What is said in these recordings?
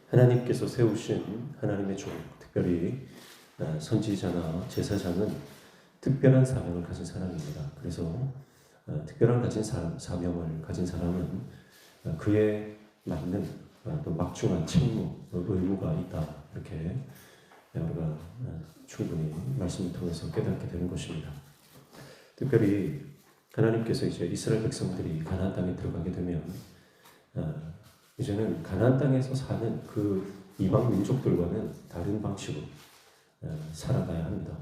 하나님께서 세우신 하나님의 종, 특별히 선지자나 제사장은 특별한 사명을 가진 사람입니다. 그래서 특별한 사명을 가진 사람은 그에 맞는 또 막중한 책무, 의무가 있다. 이렇게 우리가 충분히 말씀을 통해서 깨닫게 되는 것입니다. 특별히 하나님께서 이제 이스라엘 백성들이 가나안 땅에 들어가게 되면 이제는 가나안 땅에서 사는 그 이방 민족들과는 다른 방식으로 살아가야 합니다.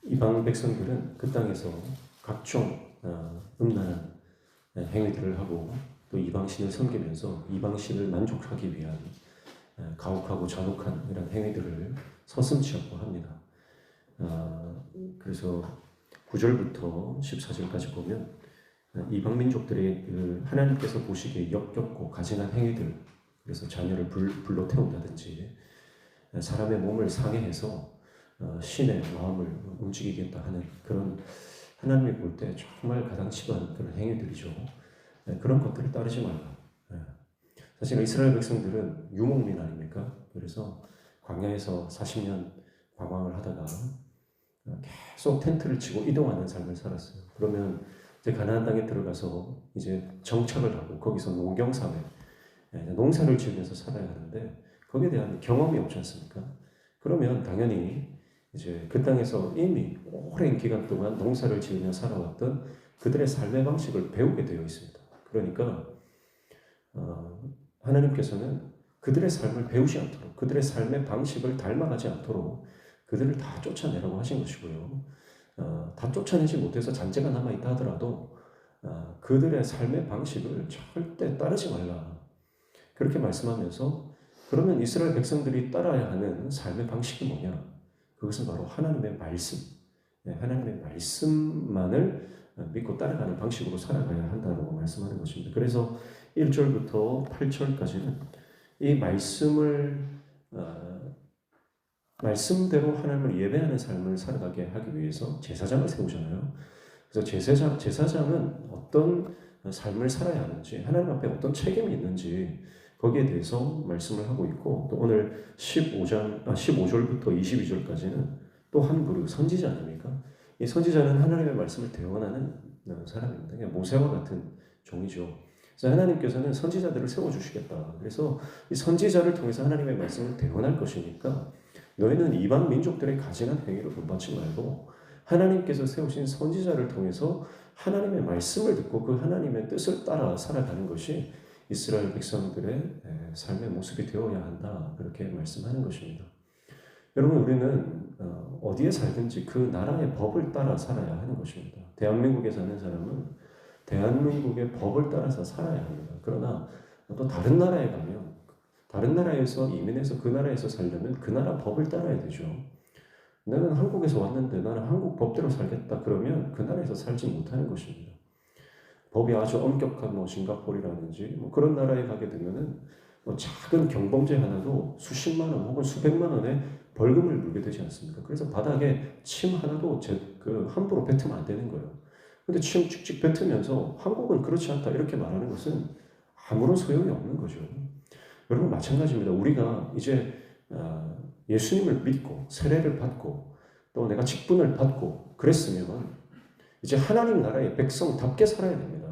이방 백성들은 그 땅에서 각종 음란한 행위들을 하고 또 이방신을 섬기면서 이방신을 만족하기 위한 가혹하고 잔혹한 이런 행위들을 서슴지 않고 합니다. 그래서 9절부터 14절까지 보면 이방 민족들의 그 하나님께서 보시기에 역겹고 가증한 행위들, 그래서 자녀를 불로 태운다든지 사람의 몸을 상해해서 신의 마음을 움직이겠다 하는 그런 하나님이 볼 때 정말 가당치도 않은 그런 행위들이죠. 그런 것들을 따르지 말라. 사실 이스라엘 백성들은 유목민 아닙니까? 그래서 광야에서 40년 관광을 하다가 계속 텐트를 치고 이동하는 삶을 살았어요. 그러면 이제 가나안 땅에 들어가서 이제 정착을 하고 거기서 농경사회, 농사를 지으면서 살아야 하는데 거기에 대한 경험이 없지 않습니까? 그러면 당연히 이제 그 땅에서 이미 오랜 기간 동안 농사를 지으며 살아왔던 그들의 삶의 방식을 배우게 되어 있습니다. 그러니까 하나님께서는 그들의 삶을 배우지 않도록, 그들의 삶의 방식을 닮아가지 않도록 그들을 다 쫓아내라고 하신 것이고요. 다 쫓아내지 못해서 잔재가 남아있다 하더라도 그들의 삶의 방식을 절대 따르지 말라. 그렇게 말씀하면서 그러면 이스라엘 백성들이 따라야 하는 삶의 방식이 뭐냐? 그것은 바로 하나님의 말씀, 하나님의 말씀만을 믿고 따라가는 방식으로 살아가야 한다고 말씀하는 것입니다. 그래서 1절부터 8절까지는 이 말씀대로 하나님을 예배하는 삶을 살아가게 하기 위해서 제사장을 세우잖아요. 그래서 제사장은 어떤 삶을 살아야 하는지, 하나님 앞에 어떤 책임이 있는지 거기에 대해서 말씀을 하고 있고, 또 오늘 15절부터 22절까지는 또 한 부류 선지자 아닙니까? 이 선지자는 하나님의 말씀을 대언하는 사람입니다. 모세와 같은 종이죠. 그래서 하나님께서는 선지자들을 세워주시겠다. 그래서 이 선지자를 통해서 하나님의 말씀을 대언할 것이니까 너희는 이방 민족들의 가증한 행위로 본받지 말고 하나님께서 세우신 선지자를 통해서 하나님의 말씀을 듣고 그 하나님의 뜻을 따라 살아가는 것이 이스라엘 백성들의 삶의 모습이 되어야 한다. 그렇게 말씀하는 것입니다. 여러분, 우리는 어디에 살든지 그 나라의 법을 따라 살아야 하는 것입니다. 대한민국에 사는 사람은 대한민국의 법을 따라서 살아야 합니다. 그러나 또 다른 나라에 가면 다른 나라에서 이민해서 그 나라에서 살려면 그 나라 법을 따라야 되죠. 나는 한국에서 왔는데 나는 한국 법대로 살겠다 그러면 그 나라에서 살지 못하는 것입니다. 법이 아주 엄격한 싱가포르라든지 그런 나라에 가게 되면은 작은 경범죄 하나도 수십만 원 혹은 수백만 원의 벌금을 물게 되지 않습니까? 그래서 바닥에 침 하나도 함부로 뱉으면 안 되는 거예요. 근데 침 찍찍 뱉으면서 한국은 그렇지 않다 이렇게 말하는 것은 아무런 소용이 없는 거죠. 여러분, 마찬가지입니다. 우리가 이제 예수님을 믿고 세례를 받고 또 내가 직분을 받고 그랬으면 이제 하나님 나라의 백성답게 살아야 됩니다.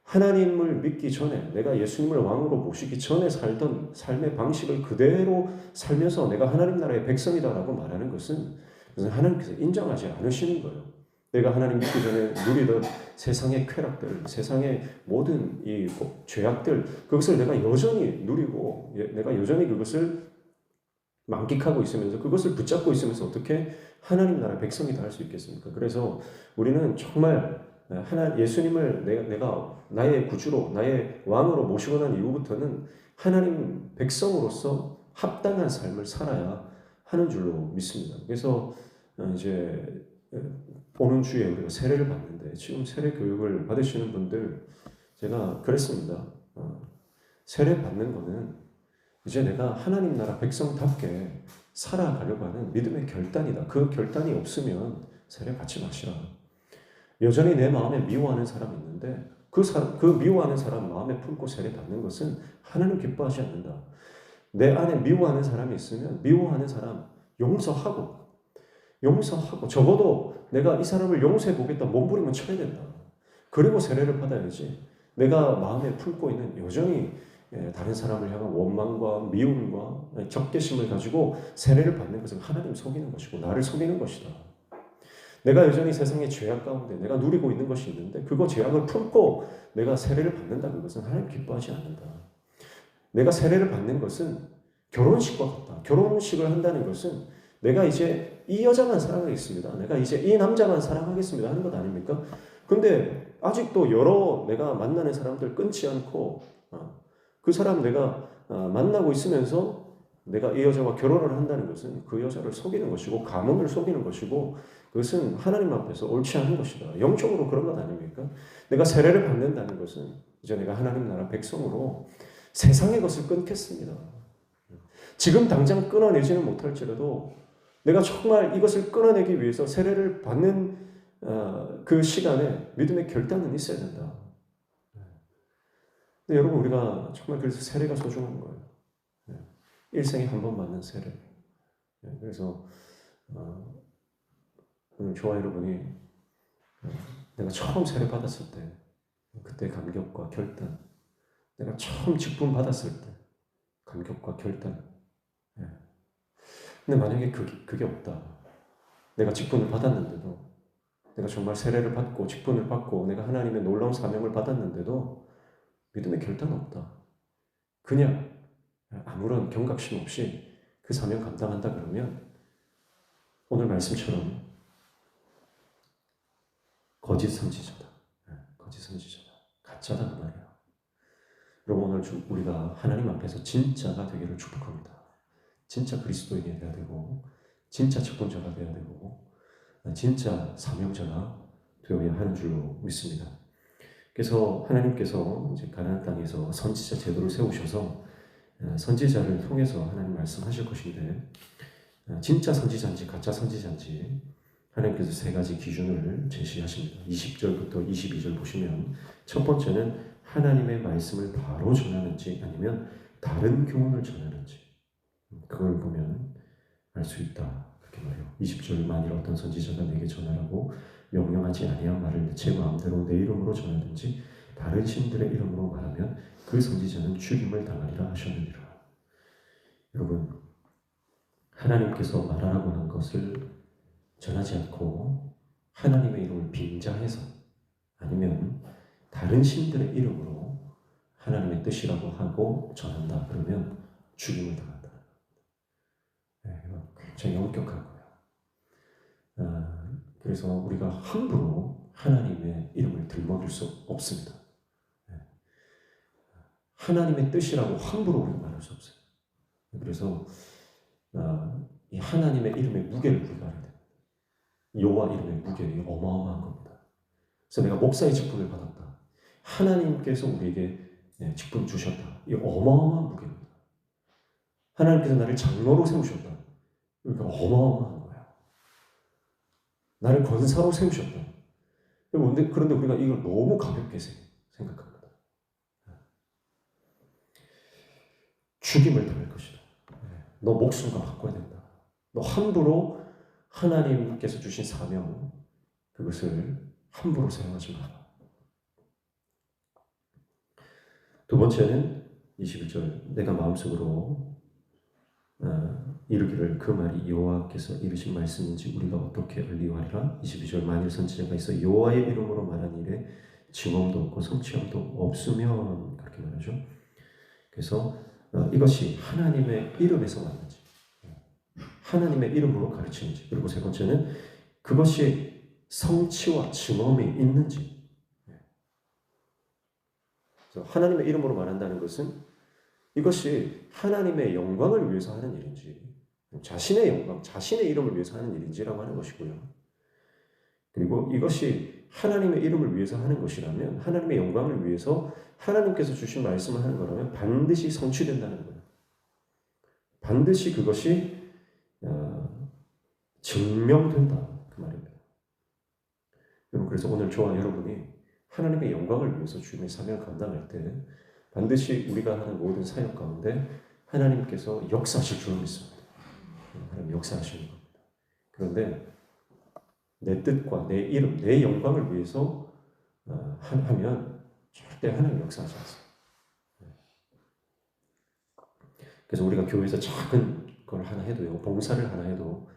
하나님을 믿기 전에 내가 예수님을 왕으로 모시기 전에 살던 삶의 방식을 그대로 살면서 내가 하나님 나라의 백성이다라고 말하는 것은 하나님께서 인정하지 않으시는 거예요. 내가 하나님 믿기 전에 누리던 세상의 쾌락들, 세상의 모든 이 죄악들, 그것을 내가 여전히 누리고 내가 여전히 그것을 만끽하고 있으면서 그것을 붙잡고 있으면서 어떻게 하나님 나라 백성이다 할 수 있겠습니까? 그래서 우리는 정말 예수님을 내가 나의 구주로 나의 왕으로 모시고 난 이후부터는 하나님 백성으로서 합당한 삶을 살아야 하는 줄로 믿습니다. 그래서 이제 오는 주에 우리가 세례를 받는데 지금 세례 교육을 받으시는 분들 제가 그랬습니다. 세례 받는 거는 이제 내가 하나님 나라 백성답게 살아가려고 하는 믿음의 결단이다. 그 결단이 없으면 세례 받지 마시라. 여전히 내 마음에 미워하는 사람이 있는데 그 미워하는 사람 마음에 품고 세례 받는 것은 하나님 기뻐하지 않는다. 내 안에 미워하는 사람이 있으면 미워하는 사람 용서하고 적어도 내가 이 사람을 용서해 보겠다 몸부림은 쳐야 된다. 그리고 세례를 받아야지. 내가 마음에 품고 있는 여전히 다른 사람을 향한 원망과 미움과 적개심을 가지고 세례를 받는 것은 하나님 속이는 것이고 나를 속이는 것이다. 내가 여전히 세상의 죄악 가운데 내가 누리고 있는 것이 있는데 그거 죄악을 품고 내가 세례를 받는다. 그것은 하나님 기뻐하지 않는다. 내가 세례를 받는 것은 결혼식과 같다. 결혼식을 한다는 것은 내가 이제 이 여자만 사랑하겠습니다. 내가 이제 이 남자만 사랑하겠습니다. 하는 것 아닙니까? 근데 아직도 여러 내가 만나는 사람들 끊지 않고 그 사람 내가 만나고 있으면서 내가 이 여자와 결혼을 한다는 것은 그 여자를 속이는 것이고 가문을 속이는 것이고 그것은 하나님 앞에서 옳지 않은 것이다. 영적으로 그런 것 아닙니까? 내가 세례를 받는다는 것은 이제 내가 하나님 나라 백성으로 세상의 것을 끊겠습니다. 지금 당장 끊어내지는 못할지라도 내가 정말 이것을 끊어내기 위해서 세례를 받는 그 시간에 믿음의 결단은 있어야 된다. 근데 여러분 우리가 정말 그래서 세례가 소중한 거예요. 일생에 한 번 받는 세례. 그래서 오늘 저와 여러분이 내가 처음 세례 받았을 때 그때 감격과 결단, 내가 처음 직분 받았을 때 감격과 결단. 근데 만약에 그게 없다. 내가 직분을 받았는데도 내가 정말 세례를 받고 직분을 받고 내가 하나님의 놀라운 사명을 받았는데도 믿음의 결단 없다. 그냥 아무런 경각심 없이 그 사명 감당한다 그러면 오늘 말씀처럼 거짓 선지자다. 거짓 선지자다. 가짜다 그 말이야. 여러분 오늘 우리가 하나님 앞에서 진짜가 되기를 축복합니다. 진짜 그리스도인이 되어야 되고 진짜 직분자가 되어야 되고 진짜 사명자가 되어야 하는 줄로 믿습니다. 그래서 하나님께서 이제 가나안 땅에서 선지자 제도를 세우셔서 선지자를 통해서 하나님 말씀하실 것인데 진짜 선지자인지 가짜 선지자인지 하나님께서 세 가지 기준을 제시하십니다. 20절부터 22절 보시면 첫 번째는 하나님의 말씀을 바로 전하는지 아니면 다른 교훈을 전하는지 그걸 보면 알 수 있다. 그렇게 말해요. 20절 만일 어떤 선지자가 내게 전하라고 명령하지 아니한 말을 제 마음대로 내 이름으로 전하든지 다른 신들의 이름으로 말하면 그 선지자는 죽임을 당하리라 하셨느니라. 여러분 하나님께서 말하라고 한 것을 전하지 않고 하나님의 이름을 빙자해서 아니면 다른 신들의 이름으로 하나님의 뜻이라고 하고 전한다. 그러면 죽임을 당한다. 이건 굉장히 엄격한 거예요. 그래서 우리가 함부로 하나님의 이름을 들먹일 수 없습니다. 하나님의 뜻이라고 함부로 우리가 말할 수 없어요. 그래서 이 하나님의 이름의 무게를 우리가 알아야 됩니다. 여호와 이름의 무게가 어마어마한 겁니다. 그래서 내가 목사의 직분을 받았다. 하나님께서 우리에게 직분 주셨다. 이 어마어마한 무게입니다. 하나님께서 나를 장로로 세우셨다. 그러니까 어마어마한 거야. 나를 권사로 세우셨다. 그런데 우리가 이걸 너무 가볍게 생각합니다. 죽임을 당할 것이다. 너 목숨과 바꿔야 된다. 너 함부로 하나님께서 주신 사명 그것을 함부로 사용하지 마라. 두 번째는 21절 내가 마음속으로 이르기를 그 말이 여호와께서 이르신 말씀인지 우리가 어떻게 알리오하리라. 22절 만일 선지자가 있어 여호와의 이름으로 말한 일에 증언도 없고 성취함도 없으면 그렇게 말하죠. 그래서 이것이 하나님의 이름에서 왔는지 하나님의 이름으로 가르치는지 그리고 세 번째는 그것이 성취와 증언이 있는지 그래서 하나님의 이름으로 말한다는 것은 이것이 하나님의 영광을 위해서 하는 일인지 자신의 영광, 자신의 이름을 위해서 하는 일인지라고 하는 것이고요. 그리고 이것이 하나님의 이름을 위해서 하는 것이라면 하나님의 영광을 위해서 하나님께서 주신 말씀을 하는 거라면 반드시 성취된다는 거예요. 반드시 그것이 증명된다 그 말입니다. 여러분 그래서 오늘 저와 여러분이 하나님의 영광을 위해서 주님의 사명을 감당할 때 반드시 우리가 하는 모든 사역 가운데 하나님께서 역사하실 줄 믿습니다. 하나님 역사하시는 겁니다. 그런데 내 뜻과 내 이름, 내 영광을 위해서 하면 절대 하나님 역사하지 않습니다. 그래서 우리가 교회에서 작은 걸 하나 해도요, 봉사를 하나 해도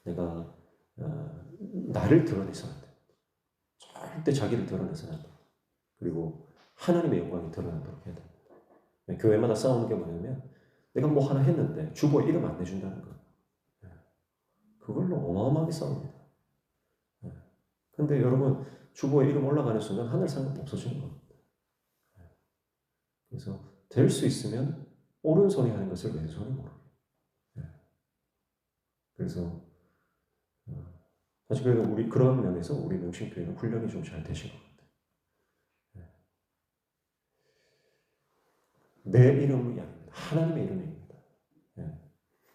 내가 나를 드러내서는 안 돼. 절대 자기를 드러내서는 안 돼. 그리고 하나님의 영광이 드러나도록 해야 됩니다. 교회마다 싸우는 게 뭐냐면 내가 뭐 하나 했는데 주보 이름 안 내준다는 거. 그걸로 어마어마하게 싸웁니다. 근데 여러분 주보에 이름 올라가는 순간 하늘 상관 없어지는 겁니다. 그래서 될 수 있으면 오른손이 하는 것을 왼손이 모르게. 그래서 사실 그래도 우리 그런 면에서 우리 명신교회는 훈련이 좀 잘 되신 것 같아요. 내 이름이 아닙니다. 하나님의 이름입니다.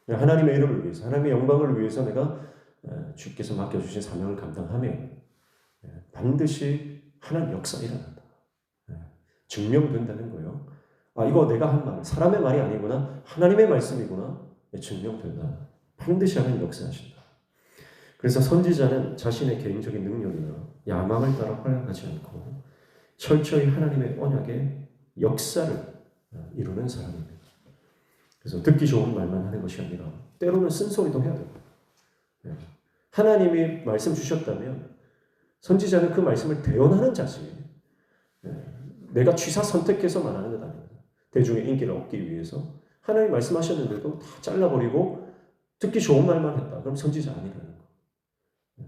하나님의 이름을 위해서, 하나님의 영광을 위해서 내가 주께서 맡겨주신 사명을 감당하면 반드시 하나님 역사 일어난다. 증명된다는 거예요. 아, 이거 내가 한 말, 사람의 말이 아니구나, 하나님의 말씀이구나, 증명된다. 반드시 하나님 역사하신다. 그래서 선지자는 자신의 개인적인 능력이나 야망을 따라 활약하지 않고 철저히 하나님의 언약의 역사를 이루는 사람입니다. 그래서 듣기 좋은 말만 하는 것이 아니라 때로는 쓴소리도 해야 됩니다. 하나님이 말씀 주셨다면 선지자는 그 말씀을 대언하는 자지, 내가 취사 선택해서 말하는 것 아닙니다. 대중의 인기를 얻기 위해서 하나님이 말씀하셨는데도 다 잘라버리고 듣기 좋은 말만 했다. 그럼 선지자 아니라는 거.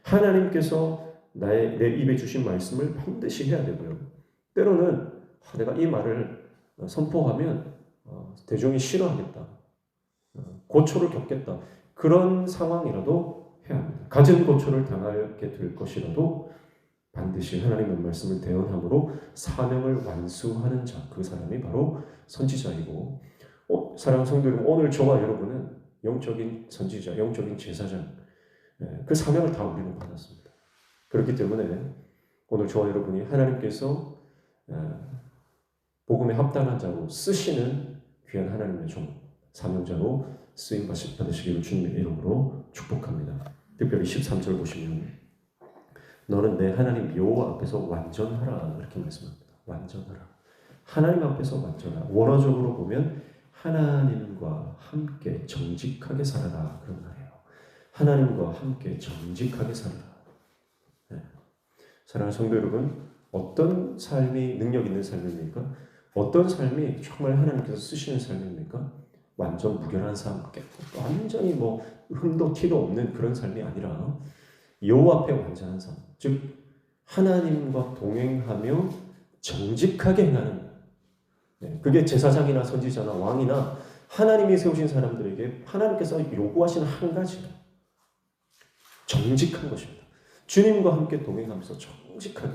하나님께서 내 입에 주신 말씀을 반드시 해야 되고요. 때로는 내가 이 말을 선포하면 대중이 싫어하겠다, 고초를 겪겠다, 그런 상황이라도 해야 합니다. 갖은 고초를 당하게 될 것이라도 반드시 하나님의 말씀을 대언함으로 사명을 완수하는 자, 그 사람이 바로 선지자이고, 사랑하는 성도 여러분, 오늘 저와 여러분은 영적인 선지자, 영적인 제사장, 그 사명을 다 우리는 받았습니다. 그렇기 때문에 오늘 저와 여러분이 하나님께서 복음에 합당한 자로 쓰시는 귀한 하나님의 종, 사명자로 쓰임 받으시기를 주님의 이름으로 축복합니다. 특별히 13절 보시면 너는 내 하나님 여호와 앞에서 완전하라, 이렇게 말씀합니다. 완전하라. 하나님 앞에서 완전하라. 원어적으로 보면 하나님과 함께 정직하게 살아라, 그런 말이에요. 하나님과 함께 정직하게 살아라. 사랑하는 성도 여러분, 어떤 삶이 능력 있는 삶입니까? 어떤 삶이 정말 하나님께서 쓰시는 삶입니까? 완전 무결한 삶, 완전히 뭐 흠도 티도 없는 그런 삶이 아니라 여호와 앞에 완전한 삶, 즉 하나님과 동행하며 정직하게 행하는, 그게 제사장이나 선지자나 왕이나 하나님이 세우신 사람들에게 하나님께서 요구하시는 한 가지, 정직한 것입니다. 주님과 함께 동행하면서 정직하게.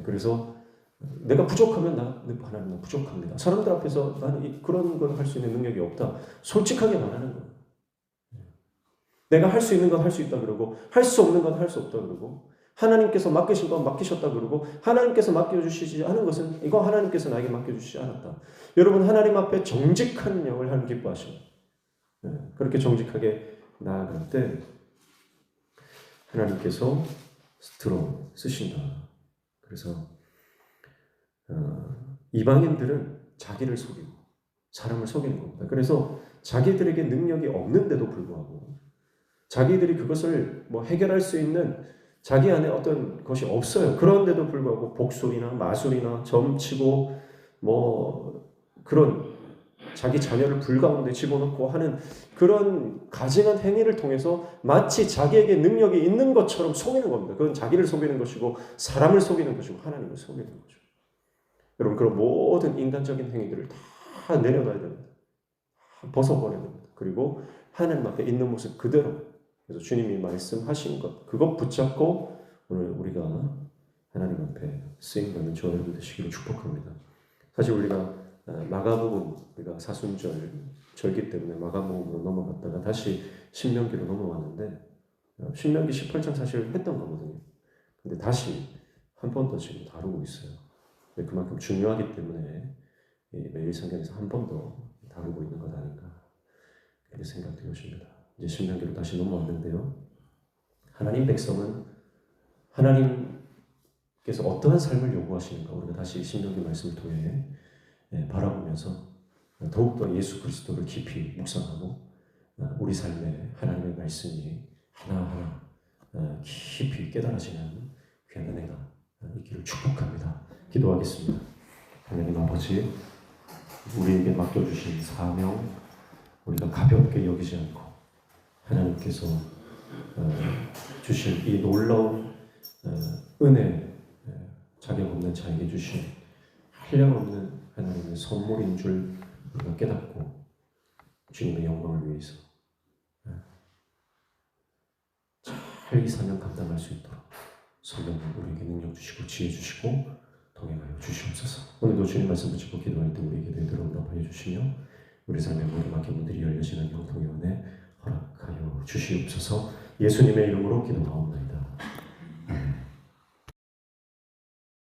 그래서 내가 부족하면 하나님 나 부족합니다. 사람들 앞에서 나는 그런 걸 할 수 있는 능력이 없다, 솔직하게 말하는 거예요. 내가 할 수 있는 건 할 수 있다 그러고 할 수 없는 건 할 수 없다 그러고, 하나님께서 맡기신 건 맡기셨다 그러고 하나님께서 맡겨주시지 않은 것은 이거 하나님께서 나에게 맡겨주시지 않았다. 여러분, 하나님 앞에 정직한 영을 하나님 기뻐하십니다. 그렇게 정직하게 나아갈 때 하나님께서 쓰신다. 그래서 이방인들은 자기를 속이고 사람을 속이는 겁니다. 그래서 자기들에게 능력이 없는데도 불구하고, 자기들이 그것을 뭐 해결할 수 있는 자기 안에 어떤 것이 없어요. 그런데도 불구하고 복술이나 마술이나 점치고 뭐 그런 자기 자녀를 불 가운데 집어넣고 하는 그런 가증한 행위를 통해서 마치 자기에게 능력이 있는 것처럼 속이는 겁니다. 그건 자기를 속이는 것이고 사람을 속이는 것이고 하나님을 속이는 거죠. 여러분, 그런 모든 인간적인 행위들을 다 내려놔야 됩니다. 다 벗어버려야 됩니다. 그리고 하나님 앞에 있는 모습 그대로, 그래서 주님이 말씀하신 것, 그것 붙잡고 오늘 우리가 하나님 앞에 쓰임받는 저와 여러분 되시기를 축복합니다. 사실 우리가 마가복음, 우리가 사순절 절기 때문에 마가복음으로 넘어갔다가 다시 신명기로 넘어왔는데, 신명기 18장 사실 했던 거거든요. 근데 다시 한 번 더 지금 다루고 있어요. 그만큼 중요하기 때문에 매일 성경에서 한 번 더 다루고 있는 것 아닌가 이렇게 생각되어 오십니다. 이제 신명기로 다시 넘어왔는데요. 하나님 백성은 하나님께서 어떠한 삶을 요구하시는가 우리가 다시 신명기 말씀을 통해 바라보면서 더욱더 예수 그리스도를 깊이 묵상하고 우리 삶에 하나님의 말씀이 하나하나 깊이 깨달아지는 귀한 은혜가 있기를 축복합니다. 기도하겠습니다. 하나님 아버지, 우리에게 맡겨주신 사명 우리가 가볍게 여기지 않고 하나님께서 주신 이 놀라운 은혜, 자격 없는 자에게 주신 한량없는 하나님의 선물인 줄 우리가 깨닫고 주님의 영광을 위해서 잘 이 사명 감당할 수 있도록 성령님 우리에게 능력 주시고 지혜 주시고 동행하여 주시옵소서. 오늘도 주님 말씀 붙잡고 기도할 때 우리에게 되도록 응답하여 주시며 우리 삶의 모든 막힌 문들이 열려지는 형통의 은혜 허락하여 주시옵소서. 예수님의 이름으로 기도하옵나이다.